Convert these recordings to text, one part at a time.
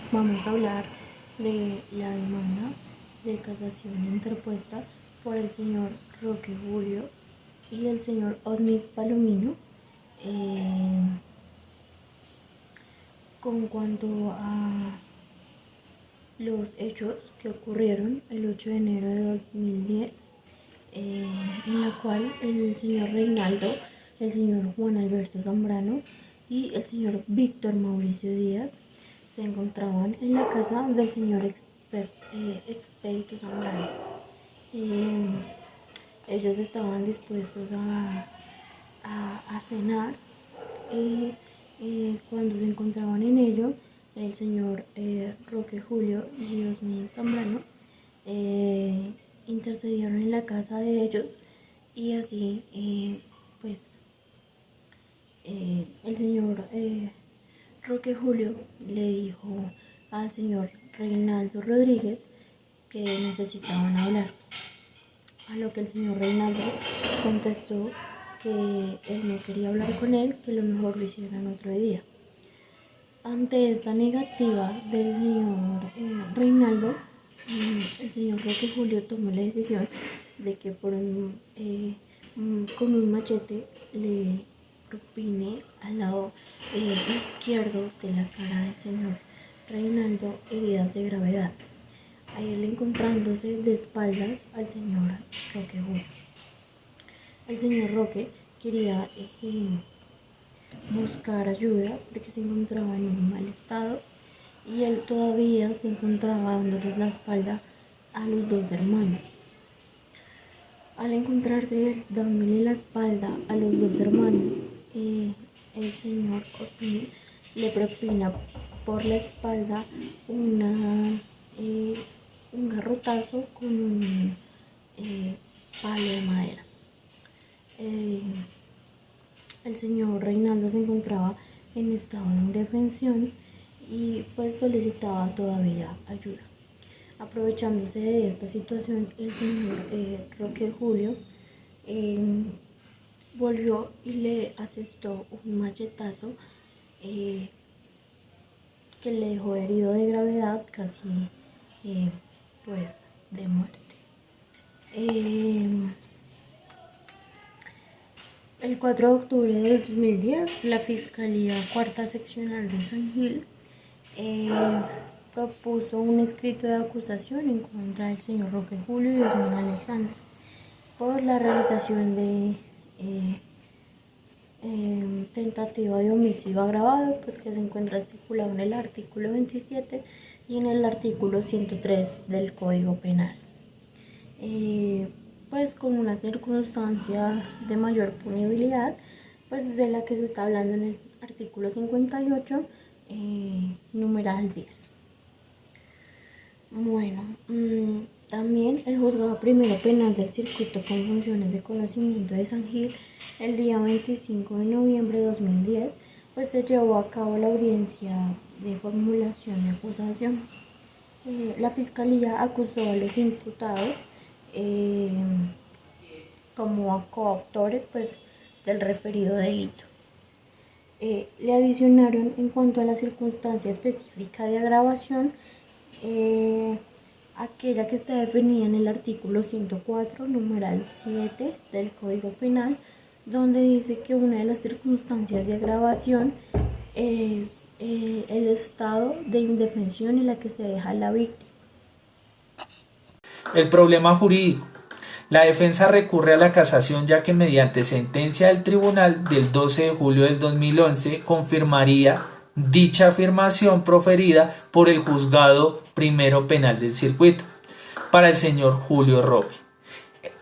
Vamos a hablar de la demanda de casación interpuesta por el señor Roque Julio y el señor Osmis Palomino con cuanto a los hechos que ocurrieron el 8 de enero de 2010, en la cual el señor Reinaldo, el señor Juan Alberto Zambrano y el señor Víctor Mauricio Díaz se encontraban en la casa del señor Expedito Zambrano. Eh, Ellos estaban dispuestos a cenar y cuando se encontraban en ello, el señor Roque Julio y Osmi Zambrano intercedieron en la casa de ellos y así pues el señor Roque Julio le dijo al señor Reinaldo Rodríguez que necesitaban hablar, a lo que el señor Reinaldo contestó que él no quería hablar con él, que lo mejor lo hicieran otro día. Ante esta negativa del señor Reinaldo, el señor Roque Julio tomó la decisión de que con un machete le propine al lado izquierdo de la cara del señor Reinaldo heridas de gravedad, a él encontrándose de espaldas al señor Roque Julio. El señor Roque quería buscar ayuda porque se encontraba en un mal estado y él todavía se encontraba dándoles la espalda a los dos hermanos. Al encontrarse dándole la espalda a los dos hermanos, el señor Osmin le propina por la espalda un garrotazo con un palo de madera. El señor Reinaldo se encontraba en estado de indefensión y pues solicitaba todavía ayuda. Aprovechándose de esta situación, el señor Roque Julio volvió y le asestó un machetazo que le dejó herido de gravedad, casi pues de muerte. El 4 de octubre de 2010, la Fiscalía Cuarta Seccional de San Gil propuso un escrito de acusación en contra del señor Roque Julio y Osmin Alexander por la realización de tentativa de homicidio agravado, pues que se encuentra estipulado en el artículo 27 y en el artículo 103 del Código Penal. Pues con una circunstancia de mayor punibilidad, pues de la que se está hablando en el artículo 58, numeral 10. Bueno, también el juzgado primero penal del circuito con funciones de conocimiento de San Gil, el día 25 de noviembre de 2010, pues se llevó a cabo la audiencia de formulación de acusación. La fiscalía acusó a los imputados como coautores pues del referido delito. Le adicionaron en cuanto a la circunstancia específica de agravación aquella que está definida en el artículo 104, numeral 7 del Código Penal, donde dice que una de las circunstancias de agravación es el estado de indefensión en la que se deja a la víctima. El problema jurídico. La defensa recurre a la casación ya que mediante sentencia del tribunal del 12 de julio del 2011 confirmaría dicha afirmación proferida por el juzgado primero penal del circuito para el señor Julio Roque.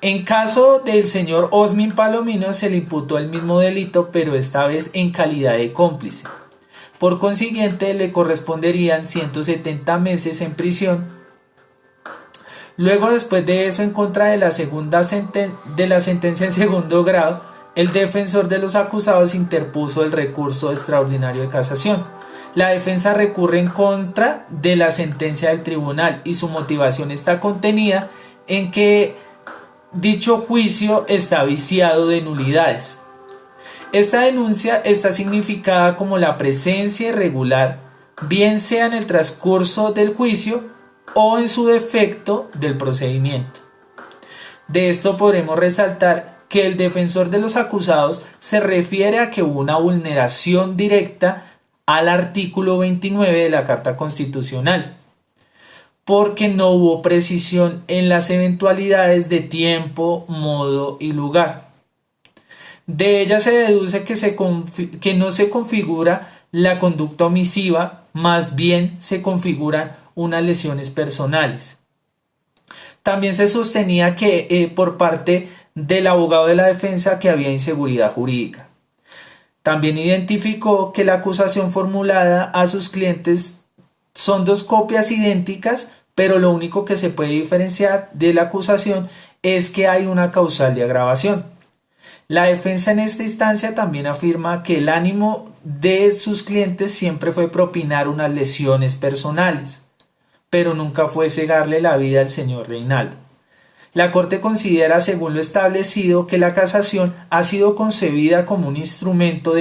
En caso del señor Osmin Palomino se le imputó el mismo delito, pero esta vez en calidad de cómplice. Por consiguiente, le corresponderían 170 meses en prisión. Luego, después de eso, en contra de la sentencia en segundo grado, el defensor de los acusados interpuso el recurso extraordinario de casación. La defensa recurre en contra de la sentencia del tribunal y su motivación está contenida en que dicho juicio está viciado de nulidades. Esta denuncia está significada como la presencia irregular bien sea en el transcurso del juicio o en su defecto del procedimiento. De esto podremos resaltar que el defensor de los acusados se refiere a que hubo una vulneración directa al artículo 29 de la Carta Constitucional, porque no hubo precisión en las eventualidades de tiempo, modo y lugar. De ella se deduce que no se configura la conducta omisiva, más bien se configuran unas lesiones personales. También se sostenía que por parte del abogado de la defensa que había inseguridad jurídica. También identificó que la acusación formulada a sus clientes son dos copias idénticas, pero lo único que se puede diferenciar de la acusación es que hay una causal de agravación. La defensa en esta instancia también afirma que el ánimo de sus clientes siempre fue propinar unas lesiones personales, pero nunca fue cegarle la vida al señor Reinaldo. La Corte considera, según lo establecido, que la casación ha sido concebida como un instrumento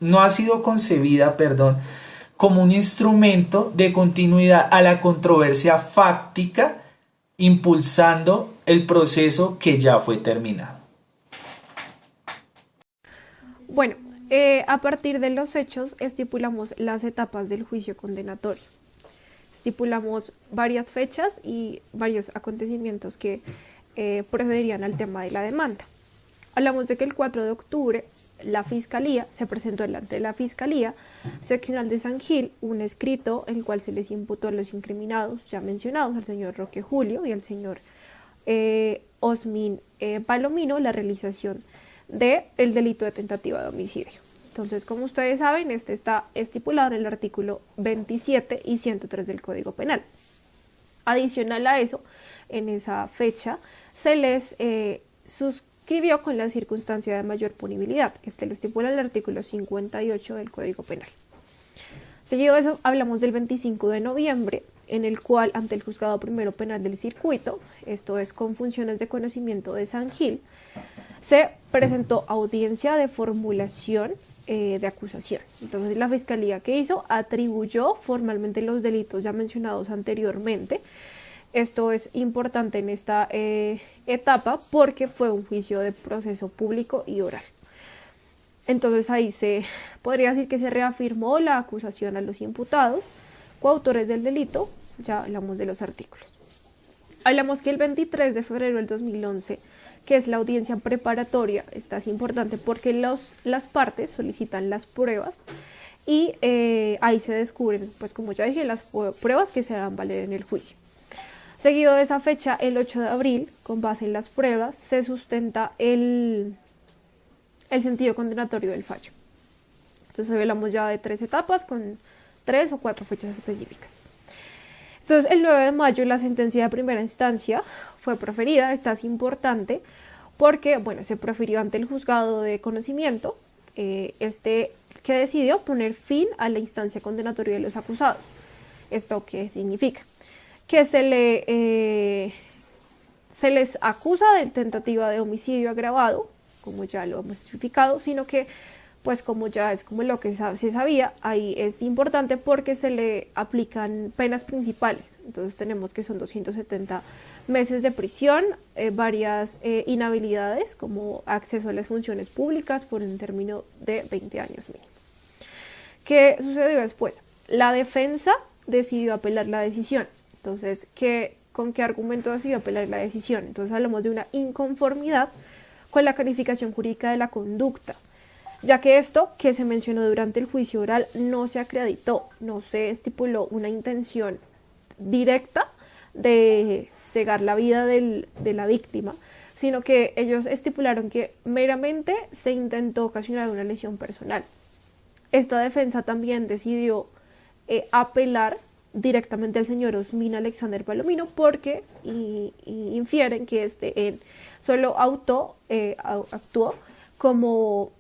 no ha sido concebida, como un instrumento de continuidad a la controversia fáctica, impulsando el proceso que ya fue terminado. Bueno, a partir de los hechos estipulamos las etapas del juicio condenatorio. Estipulamos varias fechas y varios acontecimientos que procederían al tema de la demanda. Hablamos de que el 4 de octubre la Fiscalía se presentó delante de la Fiscalía Seccional de San Gil un escrito en el cual se les imputó a los incriminados ya mencionados, al señor Roque Julio y al señor Osmin Palomino, la realización del delito de tentativa de homicidio. Entonces, como ustedes saben, este está estipulado en el artículo 27 y 103 del Código Penal. Adicional a eso, en esa fecha se les suscribió con la circunstancia de mayor punibilidad. Este lo estipula el artículo 58 del Código Penal. Seguido de eso, hablamos del 25 de noviembre, en el cual, ante el Juzgado Primero Penal del Circuito, esto es con funciones de conocimiento de San Gil, se presentó audiencia de formulación de acusación. Entonces, la Fiscalía, ¿qué hizo? Atribuyó formalmente los delitos ya mencionados anteriormente. Esto es importante en esta etapa porque fue un juicio de proceso público y oral. Entonces, ahí se podría decir que se reafirmó la acusación a los imputados, coautores del delito. Ya hablamos de los artículos. Hablamos que el 23 de febrero del 2011, que es la audiencia preparatoria, esta es importante porque las partes solicitan las pruebas y ahí se descubren, pues como ya dije, las pruebas que se harán valer en el juicio. Seguido de esa fecha, el 8 de abril, con base en las pruebas, se sustenta el sentido condenatorio del fallo. Entonces hablamos ya de 3 etapas con 3 o 4 fechas específicas. Entonces, el 9 de mayo la sentencia de primera instancia fue proferida. Esta es importante porque, se profirió ante el juzgado de conocimiento, que decidió poner fin a la instancia condenatoria de los acusados. ¿Esto qué significa? Que se les acusa de tentativa de homicidio agravado, como ya lo hemos especificado, sino que pues como ya es como lo que se sabía, ahí es importante porque se le aplican penas principales. Entonces tenemos que son 270 meses de prisión, varias inhabilidades como acceso a las funciones públicas por un término de 20 años mínimo. ¿Qué sucedió después? La defensa decidió apelar la decisión. Entonces, ¿con qué argumento decidió apelar la decisión? Entonces hablamos de una inconformidad con la calificación jurídica de la conducta, ya que esto que se mencionó durante el juicio oral no se acreditó, no se estipuló una intención directa de cegar la vida de la víctima, sino que ellos estipularon que meramente se intentó ocasionar una lesión personal. Esta defensa también decidió apelar directamente al señor Osmin Alexander Palomino porque infieren que solo actuó como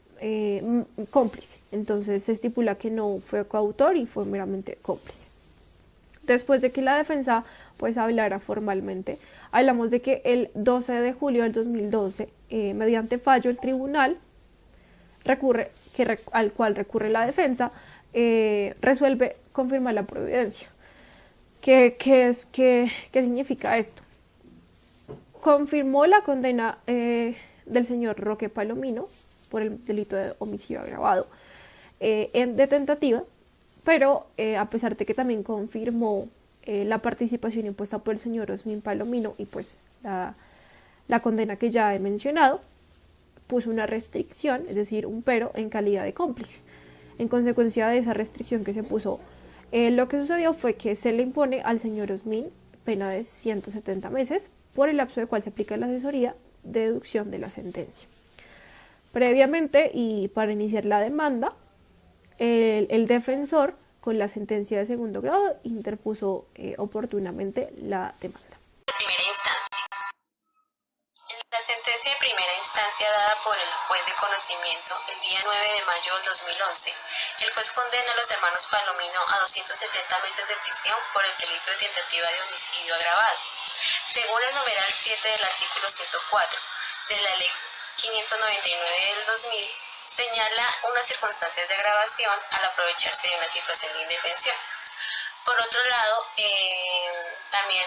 cómplice. Entonces se estipula que no fue coautor y fue meramente cómplice. Después de que la defensa pues hablara formalmente, hablamos de que el 12 de julio del 2012, mediante fallo, el tribunal al cual recurre la defensa, resuelve confirmar la providencia. ¿Qué significa esto? Confirmó la condena del señor Roque Palomino por el delito de homicidio agravado de tentativa, pero a pesar de que también confirmó la participación impuesta por el señor Osmin Palomino y pues la condena que ya he mencionado, puso una restricción, es decir, un pero en calidad de cómplice. En consecuencia de esa restricción que se puso, lo que sucedió fue que se le impone al señor Osmin pena de 170 meses por el lapso de cual se aplica la asesoría de deducción de la sentencia. Previamente y para iniciar la demanda, el defensor con la sentencia de segundo grado interpuso oportunamente la demanda. Primera instancia. En la sentencia de primera instancia dada por el juez de conocimiento el día 9 de mayo del 2011, el juez condena a los hermanos Palomino a 270 meses de prisión por el delito de tentativa de homicidio agravado. Según el numeral 7 del artículo 104 de la ley 599 del 2000, señala unas circunstancias de agravación al aprovecharse de una situación de indefensión. Por otro lado, también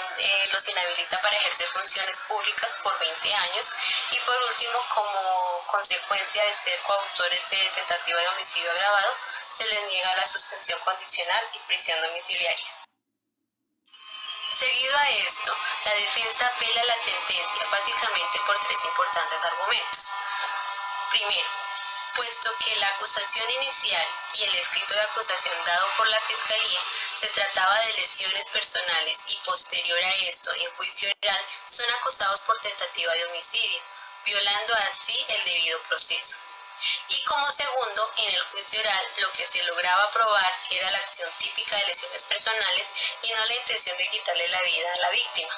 los inhabilita para ejercer funciones públicas por 20 años y por último, como consecuencia de ser coautores de tentativa de homicidio agravado, se les niega la suspensión condicional y prisión domiciliaria. Seguido a esto, la defensa apela a la sentencia básicamente por tres importantes argumentos. Primero, puesto que la acusación inicial y el escrito de acusación dado por la Fiscalía se trataba de lesiones personales y posterior a esto, en juicio oral, son acusados por tentativa de homicidio, violando así el debido proceso. Y como segundo, en el juicio oral lo que se lograba probar era la acción típica de lesiones personales y no la intención de quitarle la vida a la víctima.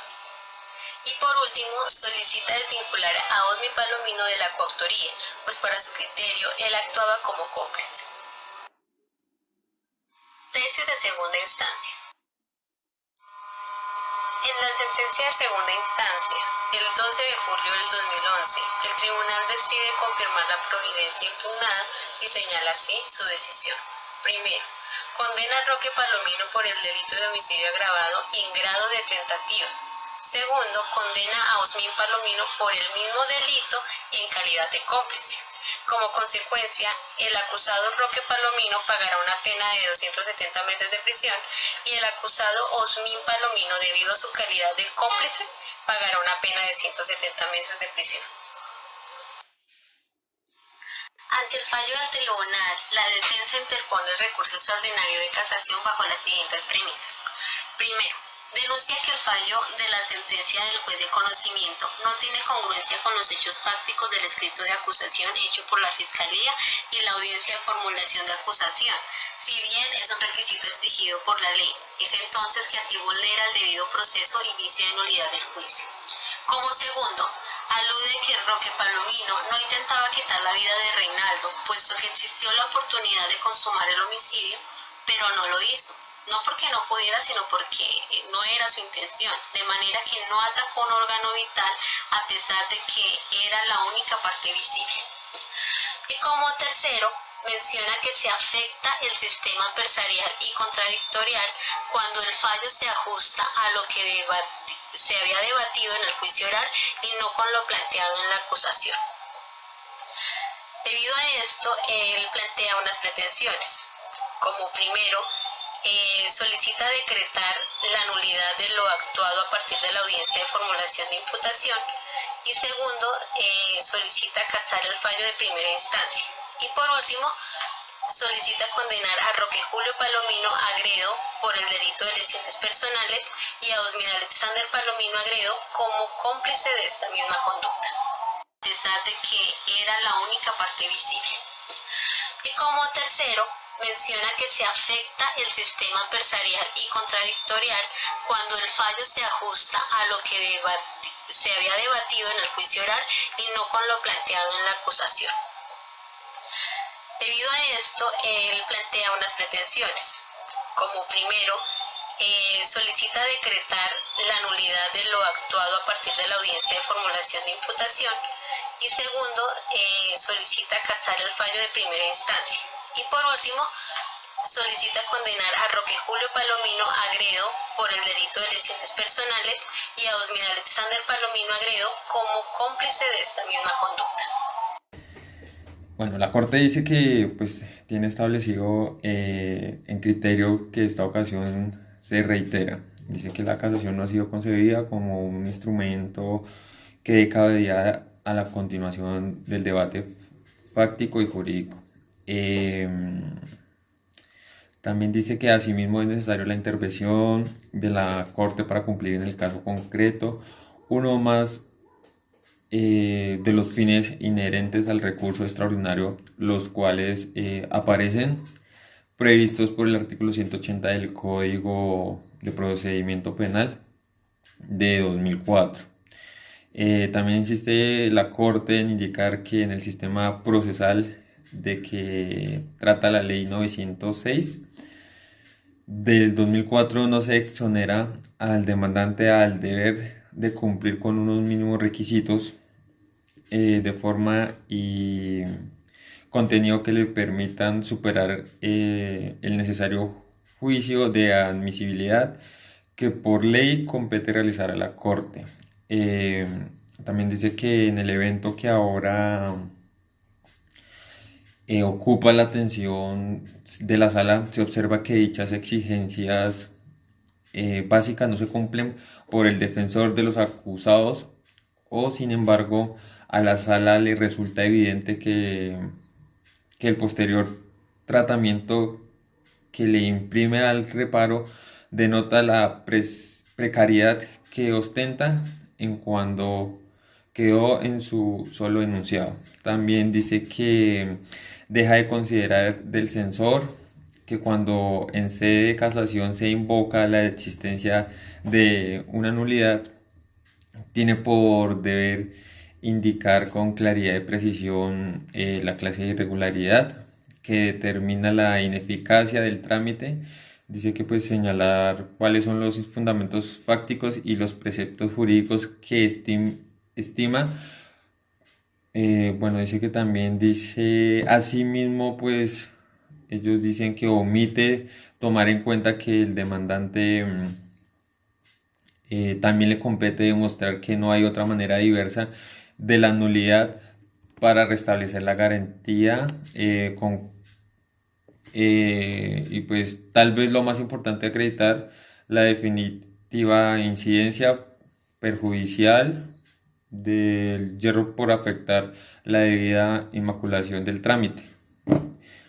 Y por último, solicita desvincular a Osmin Palomino de la coautoría, pues para su criterio él actuaba como cómplice. Tesis de segunda instancia. En la sentencia de segunda instancia, el 12 de julio del 2011, el tribunal decide confirmar la providencia impugnada y señala así su decisión. Primero, condena a Roque Palomino por el delito de homicidio agravado en grado de tentativa. Segundo, condena a Osmin Palomino por el mismo delito en calidad de cómplice. Como consecuencia, el acusado Roque Palomino pagará una pena de 270 meses de prisión y el acusado Osmin Palomino, debido a su calidad de cómplice, pagará una pena de 170 meses de prisión. Ante el fallo del tribunal, la defensa interpone el recurso extraordinario de casación bajo las siguientes premisas. Primero, denuncia que el fallo de la sentencia del juez de conocimiento no tiene congruencia con los hechos fácticos del escrito de acusación hecho por la Fiscalía y la audiencia de formulación de acusación, si bien es un requisito exigido por la ley. Es entonces que así vulnera el debido proceso y vicia de nulidad del juicio. Como segundo, alude que Roque Palomino no intentaba quitar la vida de Reinaldo, puesto que existió la oportunidad de consumar el homicidio, pero no lo hizo. No porque no pudiera, sino porque no era su intención, de manera que no atacó un órgano vital a pesar de que era la única parte visible. Y como tercero, menciona que se afecta el sistema adversarial y contradictorial cuando el fallo se ajusta a lo que se había debatido en el juicio oral y no con lo planteado en la acusación. Debido a esto, él plantea unas pretensiones. Como primero, solicita decretar la nulidad de lo actuado a partir de la audiencia de formulación de imputación y segundo, solicita casar el fallo de primera instancia y por último, solicita condenar a Roque Julio Palomino Agredo por el delito de lesiones personales y a Osmin Alexander Palomino Agredo como cómplice de esta misma conducta, a pesar de que era la única parte visible. Y como tercero, menciona que se afecta el sistema adversarial y contradictorial cuando el fallo se ajusta a lo que se había debatido en el juicio oral y no con lo planteado en la acusación. Debido a esto, él plantea unas pretensiones. Como primero, solicita decretar la nulidad de lo actuado a partir de la audiencia de formulación de imputación y segundo, solicita casar el fallo de primera instancia. Y por último, solicita condenar a Roque Julio Palomino Agredo por el delito de lesiones personales y a Osmin Alexander Palomino Agredo como cómplice de esta misma conducta. Bueno, la Corte dice que pues tiene establecido en criterio que esta ocasión se reitera. Dice que la casación no ha sido concebida como un instrumento que dé cabida a la continuación del debate fáctico y jurídico. También dice que asimismo es necesario la intervención de la Corte para cumplir en el caso concreto uno más de los fines inherentes al recurso extraordinario, los cuales aparecen previstos por el artículo 180 del Código de Procedimiento Penal de 2004. También insiste la Corte en indicar que en el sistema procesal de que trata la Ley 906 del 2004 no se exonera al demandante al deber de cumplir con unos mínimos requisitos de forma y contenido que le permitan superar el necesario juicio de admisibilidad que por ley compete realizar a la Corte. También dice que en el evento que ahora ocupa la atención de la sala, se observa que dichas exigencias básicas no se cumplen por el defensor de los acusados o, sin embargo, a la sala le resulta evidente que el posterior tratamiento que le imprime al reparo denota la precariedad que ostenta en cuando quedó en su solo enunciado. También dice que deja de considerar del censor que cuando en sede de casación se invoca la existencia de una nulidad, tiene por deber indicar con claridad y precisión la clase de irregularidad que determina la ineficacia del trámite. Dice que pues señalar cuáles son los fundamentos fácticos y los preceptos jurídicos que estima. Bueno, dice que también dice, asimismo, pues ellos dicen que omite tomar en cuenta que el demandante también le compete demostrar que no hay otra manera diversa de la nulidad para restablecer la garantía y pues tal vez lo más importante acreditar la definitiva incidencia perjudicial del yerro por afectar la debida inmaculación del trámite.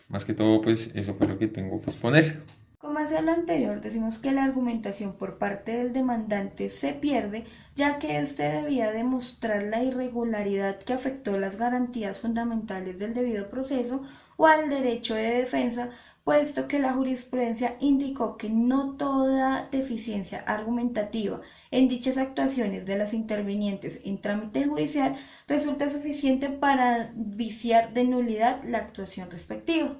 Más que todo, pues eso fue lo que tengo que exponer. Con base a lo anterior, decimos que la argumentación por parte del demandante se pierde, ya que éste debía demostrar la irregularidad que afectó las garantías fundamentales del debido proceso o al derecho de defensa, puesto que la jurisprudencia indicó que no toda deficiencia argumentativa en dichas actuaciones de las intervinientes en trámite judicial resulta suficiente para viciar de nulidad la actuación respectiva.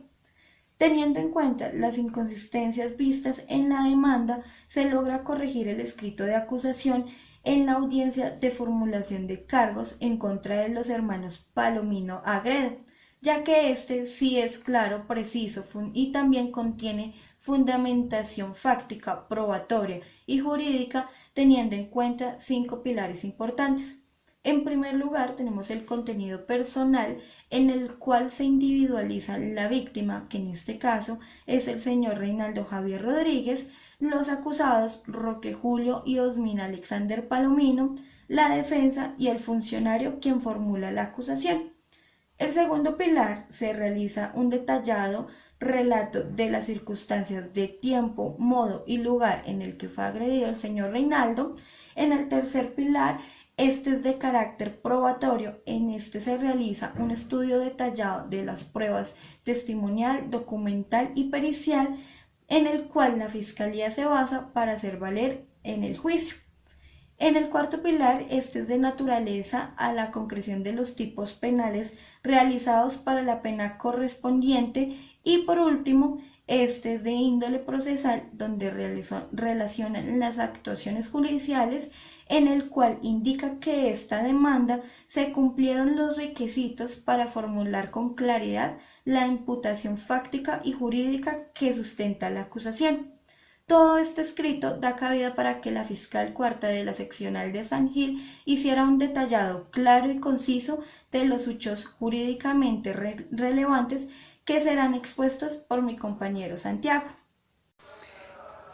Teniendo en cuenta las inconsistencias vistas en la demanda, se logra corregir el escrito de acusación en la audiencia de formulación de cargos en contra de los hermanos Palomino Agredo, ya que este sí es claro, preciso y también contiene fundamentación fáctica, probatoria y jurídica, teniendo en cuenta 5 pilares importantes. En primer lugar, tenemos el contenido personal en el cual se individualiza la víctima, que en este caso es el señor Reinaldo Javier Rodríguez, los acusados Roque Julio y Osmin Alexander Palomino, la defensa y el funcionario quien formula la acusación. El segundo pilar se realiza un detallado relato de las circunstancias de tiempo, modo y lugar en el que fue agredido el señor Reinaldo. En el tercer pilar, este es de carácter probatorio. En este se realiza un estudio detallado de las pruebas testimonial, documental y pericial, en el cual la Fiscalía se basa para hacer valer en el juicio. En el cuarto pilar, este es de naturaleza a la concreción de los tipos penales realizados para la pena correspondiente. Y por último, Este es de índole procesal, donde relacionan las actuaciones judiciales, en el cual indica que esta demanda se cumplieron los requisitos para formular con claridad la imputación fáctica y jurídica que sustenta la acusación. Todo este escrito da cabida para que la fiscal cuarta de la seccional de San Gil hiciera un detallado, claro y conciso de los hechos jurídicamente relevantes que serán expuestos por mi compañero Santiago.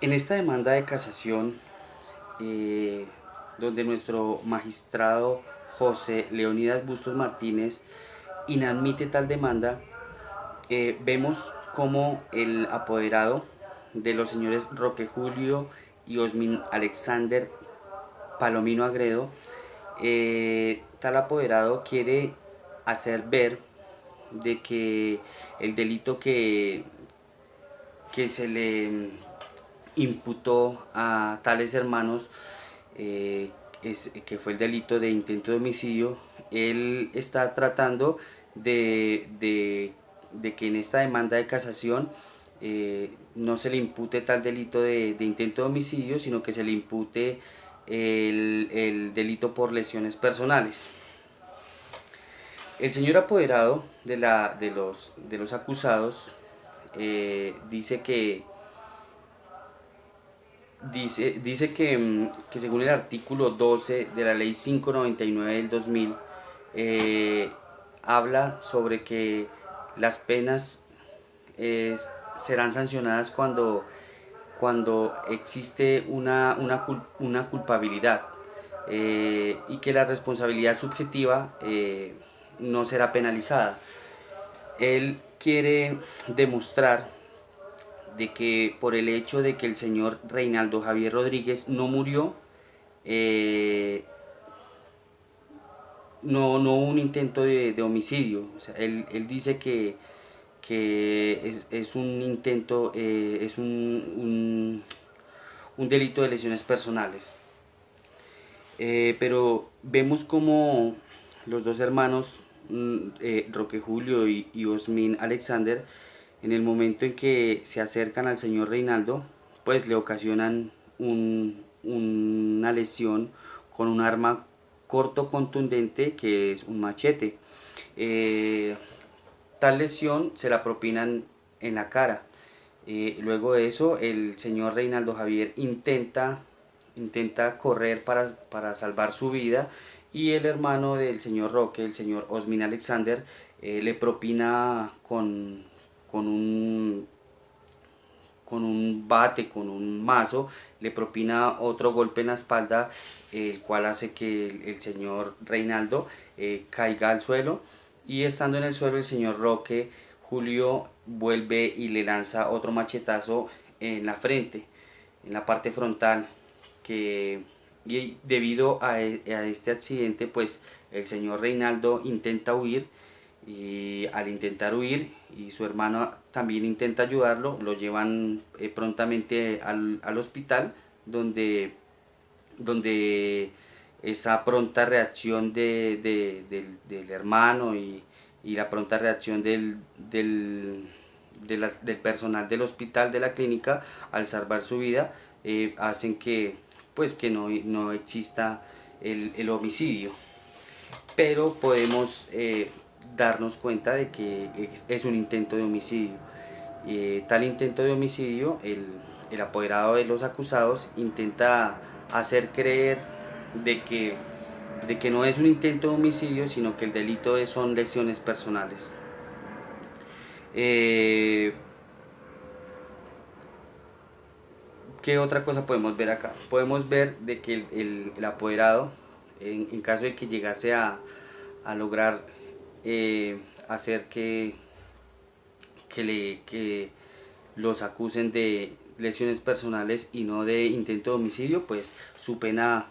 En esta demanda de casación, donde nuestro magistrado José Leonidas Bustos Martínez inadmite tal demanda, vemos como el apoderado de los señores Roque Julio y Osmin Alexander Palomino Agredo, tal apoderado quiere hacer ver de que el delito que se le imputó a tales hermanos, que fue el delito de intento de homicidio, él está tratando de que en esta demanda de casación no se le impute tal delito de intento de homicidio, sino que se le impute el delito por lesiones personales. El señor apoderado de los acusados dice que según el artículo 12 de la ley 599 del 2000, habla sobre que las penas serán sancionadas cuando existe una culpabilidad, y que la responsabilidad subjetiva no será penalizada. Él quiere demostrar de que por el hecho de que el señor Reinaldo Javier Rodríguez no murió, no hubo un intento de homicidio. O sea, él dice que es un intento, es un delito de lesiones personales. Pero vemos como los dos hermanos, Roque Julio y Osmin Alexander, en el momento en que se acercan al señor Reinaldo, pues le ocasionan una lesión con un arma corto contundente, que es un machete. Tal lesión se la propinan en la cara. Luego de eso, el señor Reinaldo Javier intenta correr para salvar su vida, y el hermano del señor Roque, el señor Osmin Alexander, le propina con un bate, con un mazo, le propina otro golpe en la espalda, el cual hace que el señor Reinaldo caiga al suelo, y estando en el suelo el señor Roque Julio vuelve y le lanza otro machetazo en la frente, en la parte frontal, y debido a este accidente, pues el señor Reinaldo intenta huir, y al intentar huir, y su hermano también intenta ayudarlo, lo llevan prontamente al hospital, donde esa pronta reacción del hermano y la pronta reacción del personal del hospital, de la clínica, al salvar su vida, hacen que no exista el homicidio. Pero podemos darnos cuenta de que es un intento de homicidio. Tal intento de homicidio, el apoderado de los acusados intenta hacer creer de que no es un intento de homicidio, sino que el delito son lesiones personales. ¿Qué otra cosa podemos ver acá? Podemos ver de que el apoderado, en caso de que llegase a lograr hacer que los acusen de lesiones personales y no de intento de homicidio, pues su pena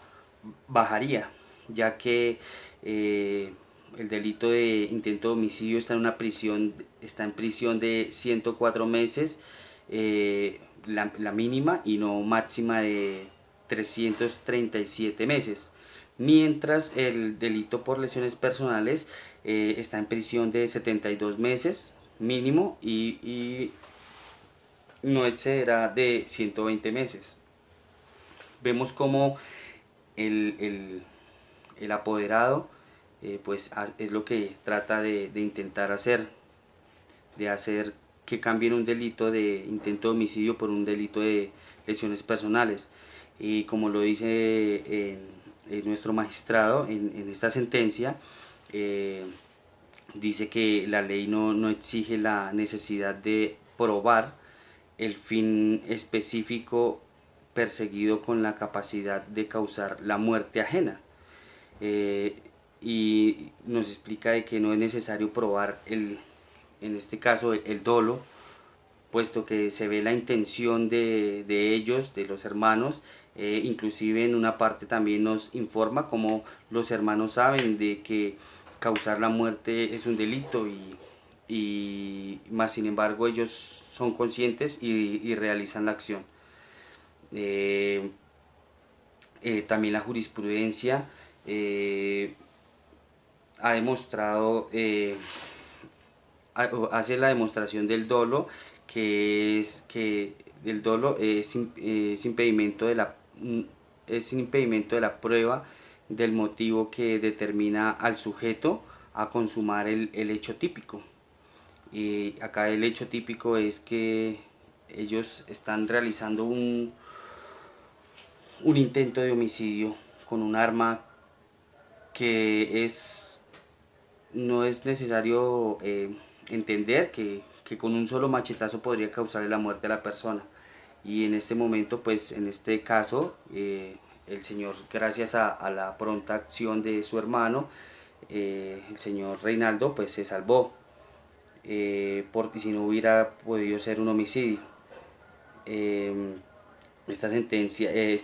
bajaría, ya que el delito de intento de homicidio está en prisión de 104 meses, la mínima, y no máxima de 337 meses. Mientras el delito por lesiones personales está en prisión de 72 meses mínimo, y no excederá de 120 meses. Vemos como el apoderado pues es lo que trata de intentar hacer, de hacer que cambien un delito de intento de homicidio por un delito de lesiones personales. Y como lo dice nuestro magistrado en esta sentencia, dice que la ley no exige la necesidad de probar el fin específico perseguido con la capacidad de causar la muerte ajena. Y nos explica de que no es necesario probar en este caso el dolo, puesto que se ve la intención de ellos, de los hermanos. Inclusive en una parte también nos informa cómo los hermanos saben de que causar la muerte es un delito y más sin embargo ellos son conscientes y realizan la acción. También la jurisprudencia ha demostrado, hace la demostración del dolo, que el dolo es impedimento es impedimento de la prueba del motivo que determina al sujeto a consumar el hecho típico. Y acá el hecho típico es que ellos están realizando un intento de homicidio con un arma que no es necesario entender que con un solo machetazo podría causarle la muerte a la persona. Y en este momento, pues en este caso, el señor, gracias a la pronta acción de su hermano, el señor Reinaldo, pues se salvó, porque si no hubiera podido ser un homicidio. Esta sentencia del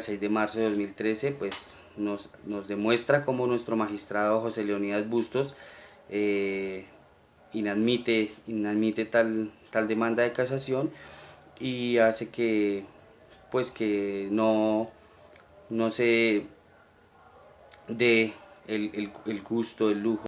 6 de marzo de 2013 pues nos demuestra cómo nuestro magistrado José Leonidas Bustos inadmite tal demanda de casación y hace que pues que no se dé el gusto, el lujo